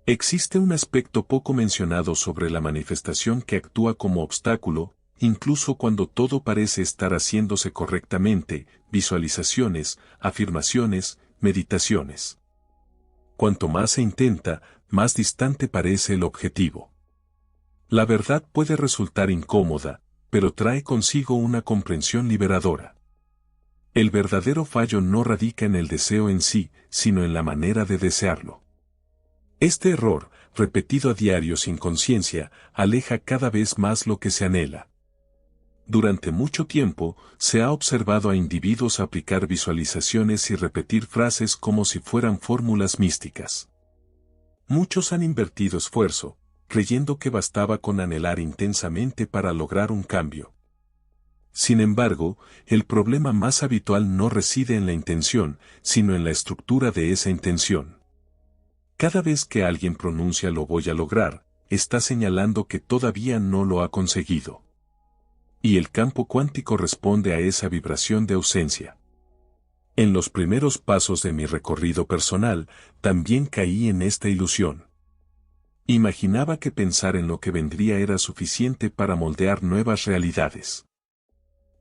Existe un aspecto poco mencionado sobre la manifestación que actúa como obstáculo, incluso cuando todo parece estar haciéndose correctamente: visualizaciones, afirmaciones, meditaciones. Cuanto más se intenta, más distante parece el objetivo. La verdad puede resultar incómoda, pero trae consigo una comprensión liberadora. El verdadero fallo no radica en el deseo en sí, sino en la manera de desearlo. Este error, repetido a diario sin conciencia, aleja cada vez más lo que se anhela. Durante mucho tiempo, se ha observado a individuos aplicar visualizaciones y repetir frases como si fueran fórmulas místicas. Muchos han invertido esfuerzo, creyendo que bastaba con anhelar intensamente para lograr un cambio. Sin embargo, el problema más habitual no reside en la intención, sino en la estructura de esa intención. Cada vez que alguien pronuncia "lo voy a lograr", está señalando que todavía no lo ha conseguido. Y el campo cuántico responde a esa vibración de ausencia. En los primeros pasos de mi recorrido personal, también caí en esta ilusión. Imaginaba que pensar en lo que vendría era suficiente para moldear nuevas realidades.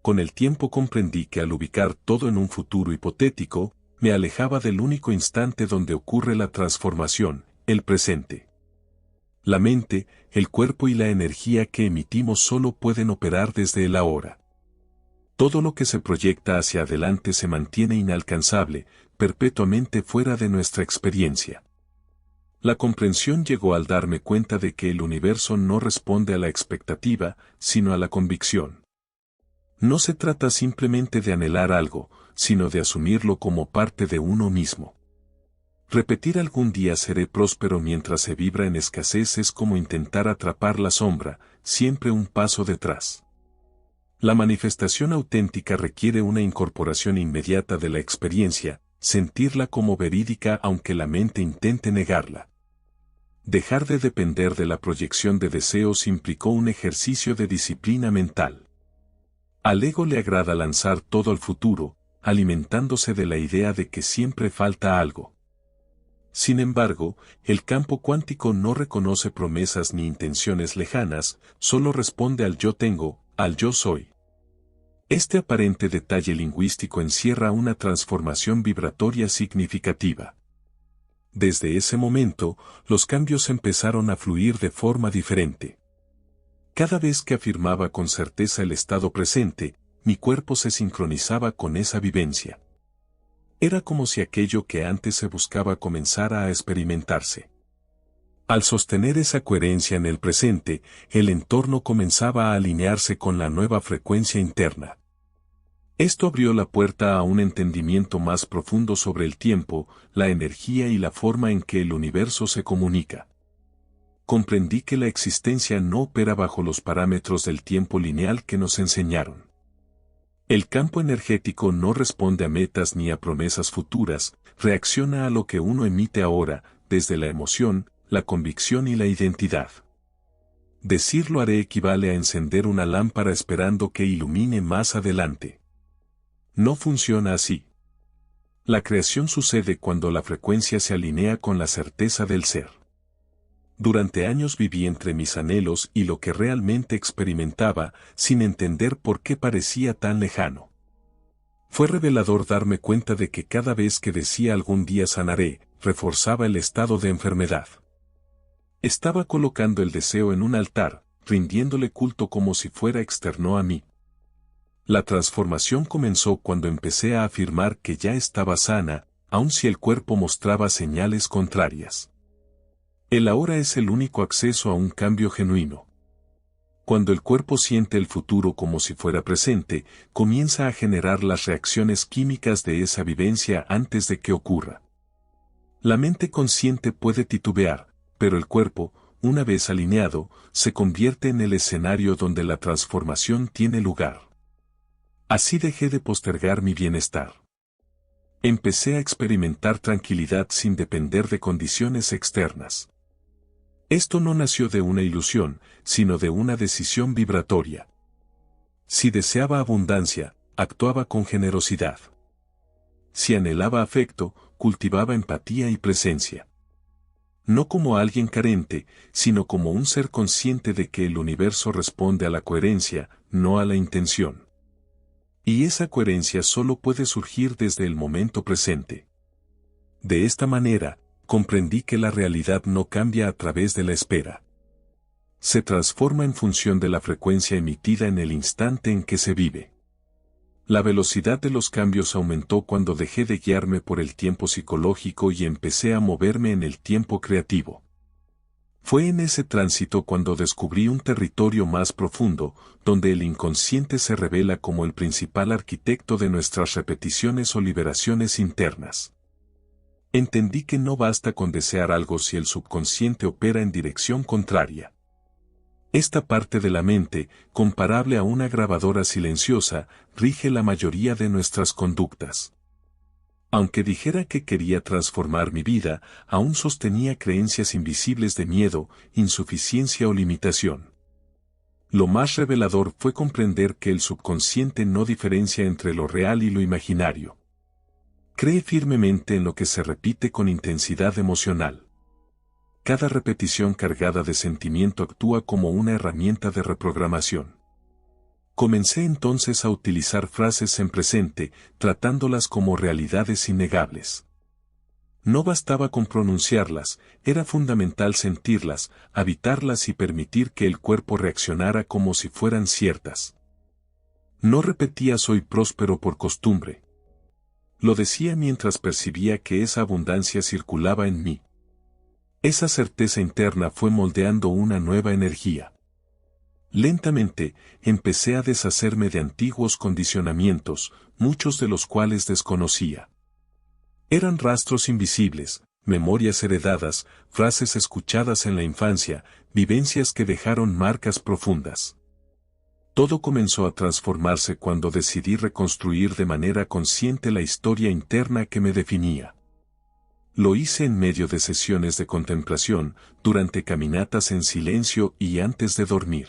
Con el tiempo comprendí que al ubicar todo en un futuro hipotético, me alejaba del único instante donde ocurre la transformación, el presente. La mente, el cuerpo y la energía que emitimos solo pueden operar desde el ahora. Todo lo que se proyecta hacia adelante se mantiene inalcanzable, perpetuamente fuera de nuestra experiencia. La comprensión llegó al darme cuenta de que el universo no responde a la expectativa, sino a la convicción. No se trata simplemente de anhelar algo, sino de asumirlo como parte de uno mismo. Repetir "algún día seré próspero" mientras se vibra en escasez es como intentar atrapar la sombra, siempre un paso detrás. La manifestación auténtica requiere una incorporación inmediata de la experiencia, sentirla como verídica aunque la mente intente negarla. Dejar de depender de la proyección de deseos implicó un ejercicio de disciplina mental. Al ego le agrada lanzar todo al futuro, alimentándose de la idea de que siempre falta algo. Sin embargo, el campo cuántico no reconoce promesas ni intenciones lejanas, solo responde al yo tengo, al yo soy. Este aparente detalle lingüístico encierra una transformación vibratoria significativa. Desde ese momento, los cambios empezaron a fluir de forma diferente. Cada vez que afirmaba con certeza el estado presente, mi cuerpo se sincronizaba con esa vivencia. Era como si aquello que antes se buscaba comenzara a experimentarse. Al sostener esa coherencia en el presente, el entorno comenzaba a alinearse con la nueva frecuencia interna. Esto abrió la puerta a un entendimiento más profundo sobre el tiempo, la energía y la forma en que el universo se comunica. Comprendí que la existencia no opera bajo los parámetros del tiempo lineal que nos enseñaron. El campo energético no responde a metas ni a promesas futuras, reacciona a lo que uno emite ahora, desde la emoción, la convicción y la identidad. Decir "lo haré" equivale a encender una lámpara esperando que ilumine más adelante. No funciona así. La creación sucede cuando la frecuencia se alinea con la certeza del ser. Durante años viví entre mis anhelos y lo que realmente experimentaba, sin entender por qué parecía tan lejano. Fue revelador darme cuenta de que cada vez que decía "algún día sanaré", reforzaba el estado de enfermedad. Estaba colocando el deseo en un altar, rindiéndole culto como si fuera externo a mí. La transformación comenzó cuando empecé a afirmar que ya estaba sana, aun si el cuerpo mostraba señales contrarias. El ahora es el único acceso a un cambio genuino. Cuando el cuerpo siente el futuro como si fuera presente, comienza a generar las reacciones químicas de esa vivencia antes de que ocurra. La mente consciente puede titubear, pero el cuerpo, una vez alineado, se convierte en el escenario donde la transformación tiene lugar. Así dejé de postergar mi bienestar. Empecé a experimentar tranquilidad sin depender de condiciones externas. Esto no nació de una ilusión, sino de una decisión vibratoria. Si deseaba abundancia, actuaba con generosidad. Si anhelaba afecto, cultivaba empatía y presencia. No como alguien carente, sino como un ser consciente de que el universo responde a la coherencia, no a la intención. Y esa coherencia solo puede surgir desde el momento presente. De esta manera, comprendí que la realidad no cambia a través de la espera. Se transforma en función de la frecuencia emitida en el instante en que se vive. La velocidad de los cambios aumentó cuando dejé de guiarme por el tiempo psicológico y empecé a moverme en el tiempo creativo. Fue en ese tránsito cuando descubrí un territorio más profundo, donde el inconsciente se revela como el principal arquitecto de nuestras repeticiones o liberaciones internas. Entendí que no basta con desear algo si el subconsciente opera en dirección contraria. Esta parte de la mente, comparable a una grabadora silenciosa, rige la mayoría de nuestras conductas. Aunque dijera que quería transformar mi vida, aún sostenía creencias invisibles de miedo, insuficiencia o limitación. Lo más revelador fue comprender que el subconsciente no diferencia entre lo real y lo imaginario. Cree firmemente en lo que se repite con intensidad emocional. Cada repetición cargada de sentimiento actúa como una herramienta de reprogramación. Comencé entonces a utilizar frases en presente, tratándolas como realidades innegables. No bastaba con pronunciarlas, era fundamental sentirlas, habitarlas y permitir que el cuerpo reaccionara como si fueran ciertas. No repetía soy próspero por costumbre. Lo decía mientras percibía que esa abundancia circulaba en mí. Esa certeza interna fue moldeando una nueva energía. Lentamente, empecé a deshacerme de antiguos condicionamientos, muchos de los cuales desconocía. Eran rastros invisibles, memorias heredadas, frases escuchadas en la infancia, vivencias que dejaron marcas profundas. Todo comenzó a transformarse cuando decidí reconstruir de manera consciente la historia interna que me definía. Lo hice en medio de sesiones de contemplación, durante caminatas en silencio y antes de dormir.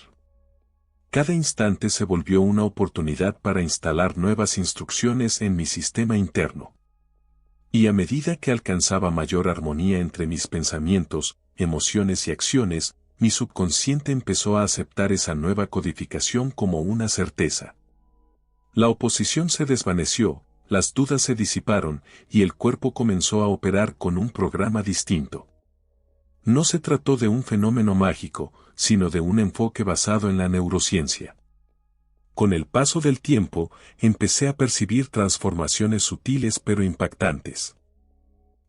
Cada instante se volvió una oportunidad para instalar nuevas instrucciones en mi sistema interno. Y a medida que alcanzaba mayor armonía entre mis pensamientos, emociones y acciones, mi subconsciente empezó a aceptar esa nueva codificación como una certeza. La oposición se desvaneció, las dudas se disiparon, y el cuerpo comenzó a operar con un programa distinto. No se trató de un fenómeno mágico, sino de un enfoque basado en la neurociencia. Con el paso del tiempo, empecé a percibir transformaciones sutiles pero impactantes.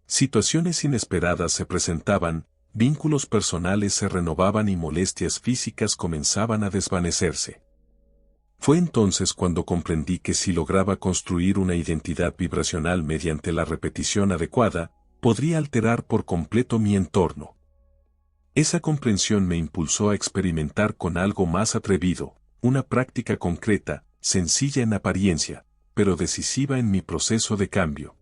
Situaciones inesperadas se presentaban, vínculos personales se renovaban y molestias físicas comenzaban a desvanecerse. Fue entonces cuando comprendí que si lograba construir una identidad vibracional mediante la repetición adecuada, podría alterar por completo mi entorno. Esa comprensión me impulsó a experimentar con algo más atrevido, una práctica concreta, sencilla en apariencia, pero decisiva en mi proceso de cambio.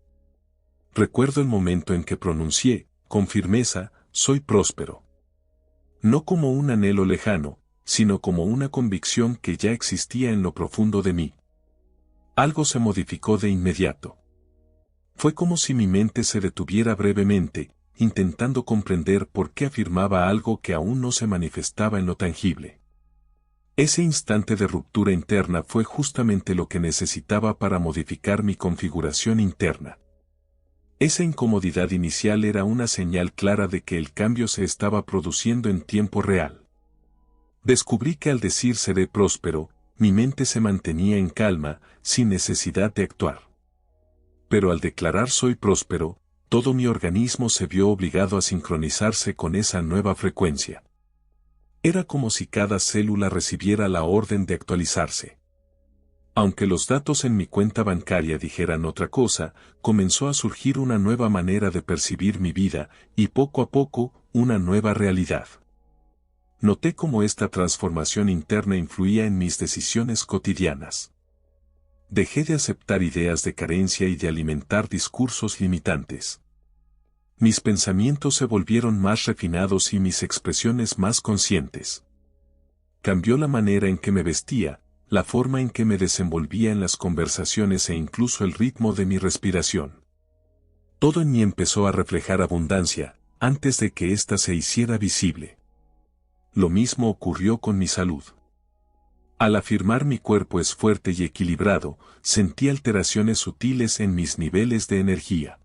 Recuerdo el momento en que pronuncié, con firmeza, soy próspero. No como un anhelo lejano, sino como una convicción que ya existía en lo profundo de mí. Algo se modificó de inmediato. Fue como si mi mente se detuviera brevemente, intentando comprender por qué afirmaba algo que aún no se manifestaba en lo tangible. Ese instante de ruptura interna fue justamente lo que necesitaba para modificar mi configuración interna. Esa incomodidad inicial era una señal clara de que el cambio se estaba produciendo en tiempo real. Descubrí que al decir seré próspero, mi mente se mantenía en calma, sin necesidad de actuar. Pero al declarar soy próspero, todo mi organismo se vio obligado a sincronizarse con esa nueva frecuencia. Era como si cada célula recibiera la orden de actualizarse. Aunque los datos en mi cuenta bancaria dijeran otra cosa, comenzó a surgir una nueva manera de percibir mi vida, y poco a poco, una nueva realidad. Noté cómo esta transformación interna influía en mis decisiones cotidianas. Dejé de aceptar ideas de carencia y de alimentar discursos limitantes. Mis pensamientos se volvieron más refinados y mis expresiones más conscientes. Cambió la manera en que me vestía, la forma en que me desenvolvía en las conversaciones e incluso el ritmo de mi respiración. Todo en mí empezó a reflejar abundancia, antes de que ésta se hiciera visible. Lo mismo ocurrió con mi salud. Al afirmar mi cuerpo es fuerte y equilibrado, sentí alteraciones sutiles en mis niveles de energía.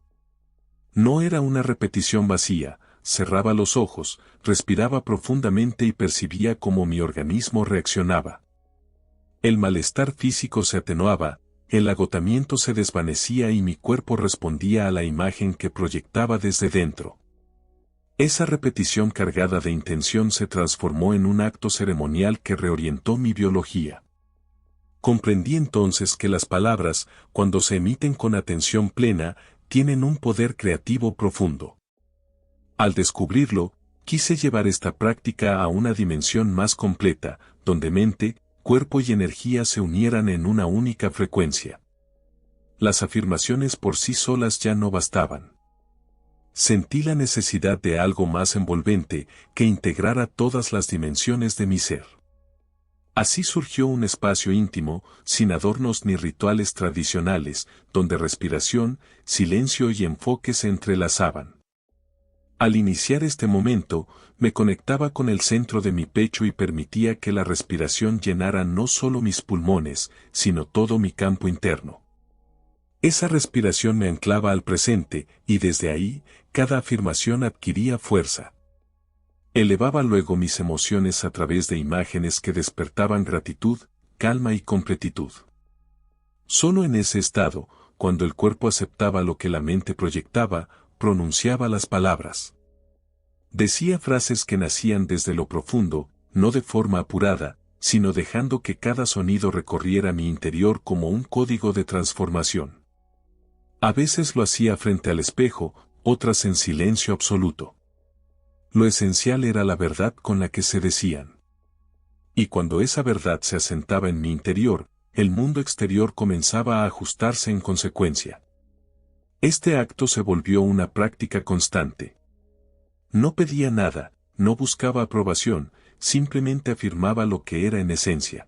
No era una repetición vacía, cerraba los ojos, respiraba profundamente y percibía cómo mi organismo reaccionaba. El malestar físico se atenuaba, el agotamiento se desvanecía y mi cuerpo respondía a la imagen que proyectaba desde dentro. Esa repetición cargada de intención se transformó en un acto ceremonial que reorientó mi biología. Comprendí entonces que las palabras, cuando se emiten con atención plena, tienen un poder creativo profundo. Al descubrirlo, quise llevar esta práctica a una dimensión más completa, donde mente, cuerpo y energía se unieran en una única frecuencia. Las afirmaciones por sí solas ya no bastaban. Sentí la necesidad de algo más envolvente que integrara todas las dimensiones de mi ser. Así surgió un espacio íntimo, sin adornos ni rituales tradicionales, donde respiración, silencio y enfoque se entrelazaban. Al iniciar este momento, me conectaba con el centro de mi pecho y permitía que la respiración llenara no solo mis pulmones, sino todo mi campo interno. Esa respiración me anclaba al presente, y desde ahí, cada afirmación adquiría fuerza. Elevaba luego mis emociones a través de imágenes que despertaban gratitud, calma y completitud. Solo en ese estado, cuando el cuerpo aceptaba lo que la mente proyectaba, pronunciaba las palabras. Decía frases que nacían desde lo profundo, no de forma apurada, sino dejando que cada sonido recorriera mi interior como un código de transformación. A veces lo hacía frente al espejo, otras en silencio absoluto. Lo esencial era la verdad con la que se decían. Y cuando esa verdad se asentaba en mi interior, el mundo exterior comenzaba a ajustarse en consecuencia. Este acto se volvió una práctica constante. No pedía nada, no buscaba aprobación, simplemente afirmaba lo que era en esencia.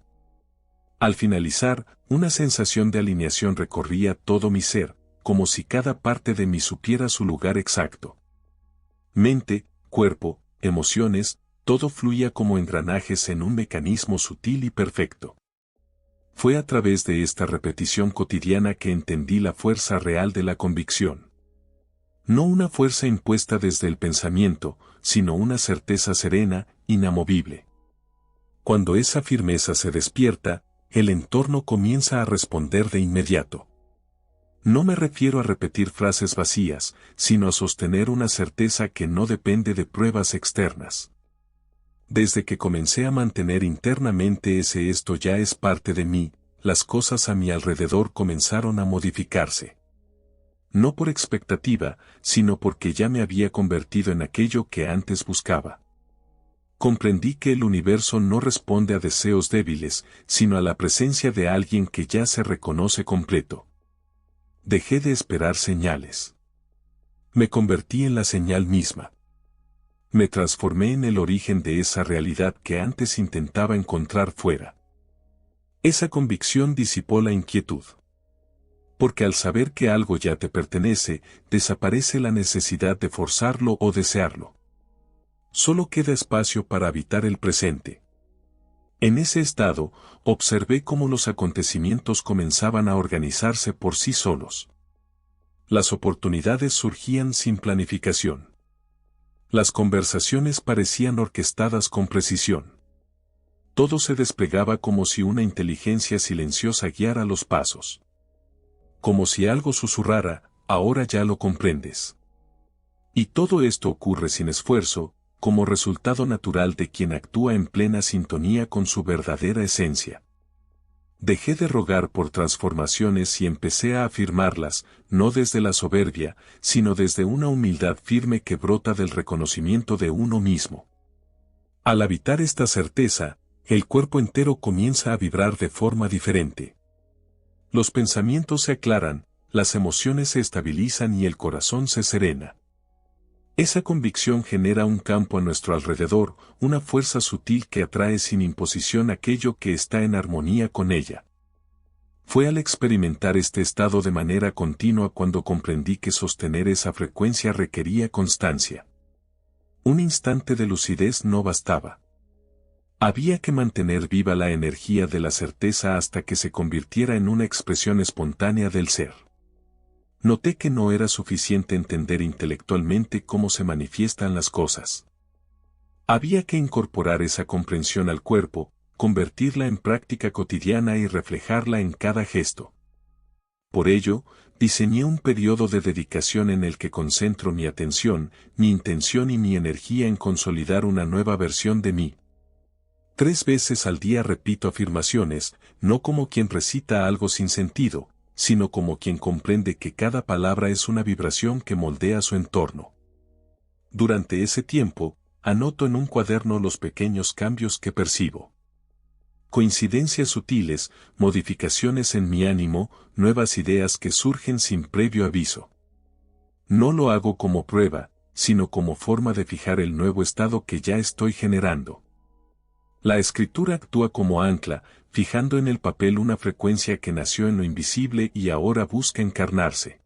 Al finalizar, una sensación de alineación recorría todo mi ser, como si cada parte de mí supiera su lugar exacto. Mente, cuerpo, emociones, todo fluía como engranajes en un mecanismo sutil y perfecto. Fue a través de esta repetición cotidiana que entendí la fuerza real de la convicción. No una fuerza impuesta desde el pensamiento, sino una certeza serena, inamovible. Cuando esa firmeza se despierta, el entorno comienza a responder de inmediato. No me refiero a repetir frases vacías, sino a sostener una certeza que no depende de pruebas externas. Desde que comencé a mantener internamente ese esto ya es parte de mí, las cosas a mi alrededor comenzaron a modificarse. No por expectativa, sino porque ya me había convertido en aquello que antes buscaba. Comprendí que el universo no responde a deseos débiles, sino a la presencia de alguien que ya se reconoce completo. Dejé de esperar señales. Me convertí en la señal misma. Me transformé en el origen de esa realidad que antes intentaba encontrar fuera. Esa convicción disipó la inquietud. Porque al saber que algo ya te pertenece, desaparece la necesidad de forzarlo o desearlo. Solo queda espacio para habitar el presente. En ese estado, observé cómo los acontecimientos comenzaban a organizarse por sí solos. Las oportunidades surgían sin planificación. Las conversaciones parecían orquestadas con precisión. Todo se desplegaba como si una inteligencia silenciosa guiara los pasos. Como si algo susurrara, ahora ya lo comprendes. Y todo esto ocurre sin esfuerzo, como resultado natural de quien actúa en plena sintonía con su verdadera esencia. Dejé de rogar por transformaciones y empecé a afirmarlas, no desde la soberbia, sino desde una humildad firme que brota del reconocimiento de uno mismo. Al habitar esta certeza, el cuerpo entero comienza a vibrar de forma diferente. Los pensamientos se aclaran, las emociones se estabilizan y el corazón se serena. Esa convicción genera un campo a nuestro alrededor, una fuerza sutil que atrae sin imposición aquello que está en armonía con ella. Fue al experimentar este estado de manera continua cuando comprendí que sostener esa frecuencia requería constancia. Un instante de lucidez no bastaba. Había que mantener viva la energía de la certeza hasta que se convirtiera en una expresión espontánea del ser. Noté que no era suficiente entender intelectualmente cómo se manifiestan las cosas. Había que incorporar esa comprensión al cuerpo, convertirla en práctica cotidiana y reflejarla en cada gesto. Por ello, diseñé un periodo de dedicación en el que concentro mi atención, mi intención y mi energía en consolidar una nueva versión de mí. 3 veces al día repito afirmaciones, no como quien recita algo sin sentido, sino como quien comprende que cada palabra es una vibración que moldea su entorno. Durante ese tiempo, anoto en un cuaderno los pequeños cambios que percibo. Coincidencias sutiles, modificaciones en mi ánimo, nuevas ideas que surgen sin previo aviso. No lo hago como prueba, sino como forma de fijar el nuevo estado que ya estoy generando. La escritura actúa como ancla, fijando en el papel una frecuencia que nació en lo invisible y ahora busca encarnarse.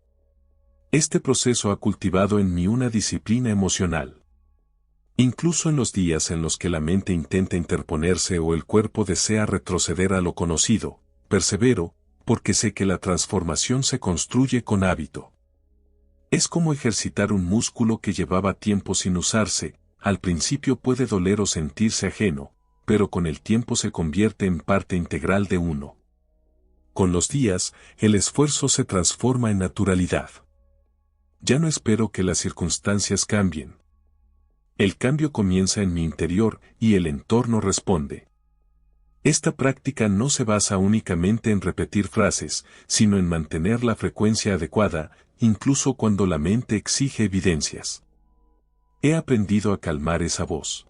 Este proceso ha cultivado en mí una disciplina emocional. Incluso en los días en los que la mente intenta interponerse o el cuerpo desea retroceder a lo conocido, persevero, porque sé que la transformación se construye con hábito. Es como ejercitar un músculo que llevaba tiempo sin usarse, al principio puede doler o sentirse ajeno, pero con el tiempo se convierte en parte integral de uno. Con los días, el esfuerzo se transforma en naturalidad. Ya no espero que las circunstancias cambien. El cambio comienza en mi interior y el entorno responde. Esta práctica no se basa únicamente en repetir frases, sino en mantener la frecuencia adecuada, incluso cuando la mente exige evidencias. He aprendido a calmar esa voz.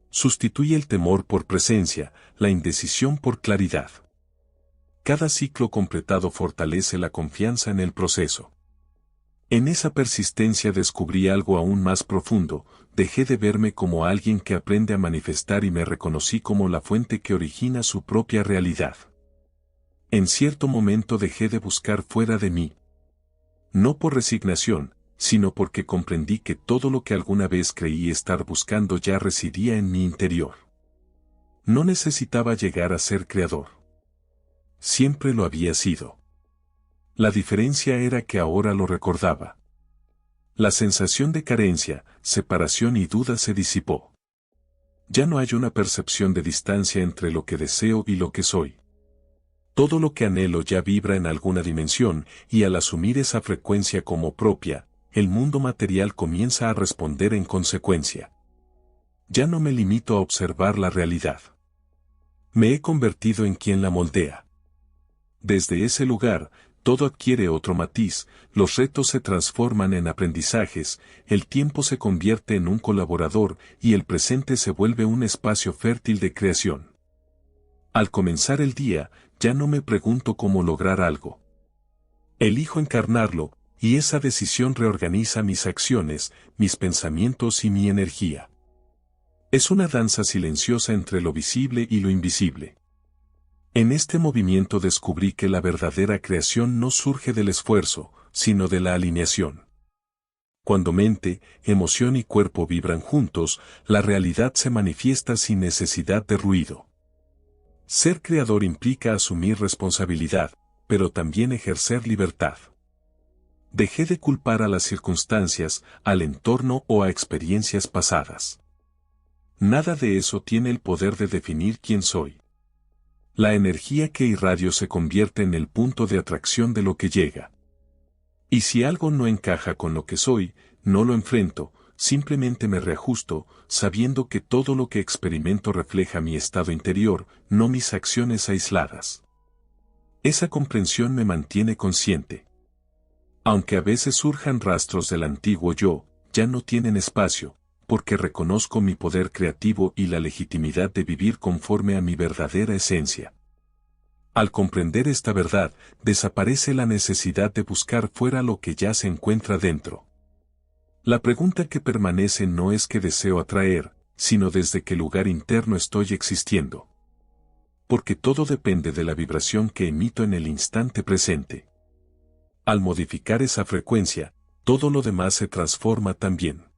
Sustituye el temor por presencia, la indecisión por claridad. Cada ciclo completado fortalece la confianza en el proceso. En esa persistencia descubrí algo aún más profundo, dejé de verme como alguien que aprende a manifestar y me reconocí como la fuente que origina su propia realidad. En cierto momento dejé de buscar fuera de mí. No por resignación, sino porque comprendí que todo lo que alguna vez creí estar buscando ya residía en mi interior. No necesitaba llegar a ser creador. Siempre lo había sido. La diferencia era que ahora lo recordaba. La sensación de carencia, separación y duda se disipó. Ya no hay una percepción de distancia entre lo que deseo y lo que soy. Todo lo que anhelo ya vibra en alguna dimensión, y al asumir esa frecuencia como propia, el mundo material comienza a responder en consecuencia. Ya no me limito a observar la realidad. Me he convertido en quien la moldea. Desde ese lugar, todo adquiere otro matiz, los retos se transforman en aprendizajes, el tiempo se convierte en un colaborador y el presente se vuelve un espacio fértil de creación. Al comenzar el día, ya no me pregunto cómo lograr algo. Elijo encarnarlo, y esa decisión reorganiza mis acciones, mis pensamientos y mi energía. Es una danza silenciosa entre lo visible y lo invisible. En este movimiento descubrí que la verdadera creación no surge del esfuerzo, sino de la alineación. Cuando mente, emoción y cuerpo vibran juntos, la realidad se manifiesta sin necesidad de ruido. Ser creador implica asumir responsabilidad, pero también ejercer libertad. Dejé de culpar a las circunstancias, al entorno o a experiencias pasadas. Nada de eso tiene el poder de definir quién soy. La energía que irradio se convierte en el punto de atracción de lo que llega. Y si algo no encaja con lo que soy, no lo enfrento, simplemente me reajusto, sabiendo que todo lo que experimento refleja mi estado interior, no mis acciones aisladas. Esa comprensión me mantiene consciente. Aunque a veces surjan rastros del antiguo yo, ya no tienen espacio, porque reconozco mi poder creativo y la legitimidad de vivir conforme a mi verdadera esencia. Al comprender esta verdad, desaparece la necesidad de buscar fuera lo que ya se encuentra dentro. La pregunta que permanece no es qué deseo atraer, sino desde qué lugar interno estoy existiendo. Porque todo depende de la vibración que emito en el instante presente. Al modificar esa frecuencia, todo lo demás se transforma también.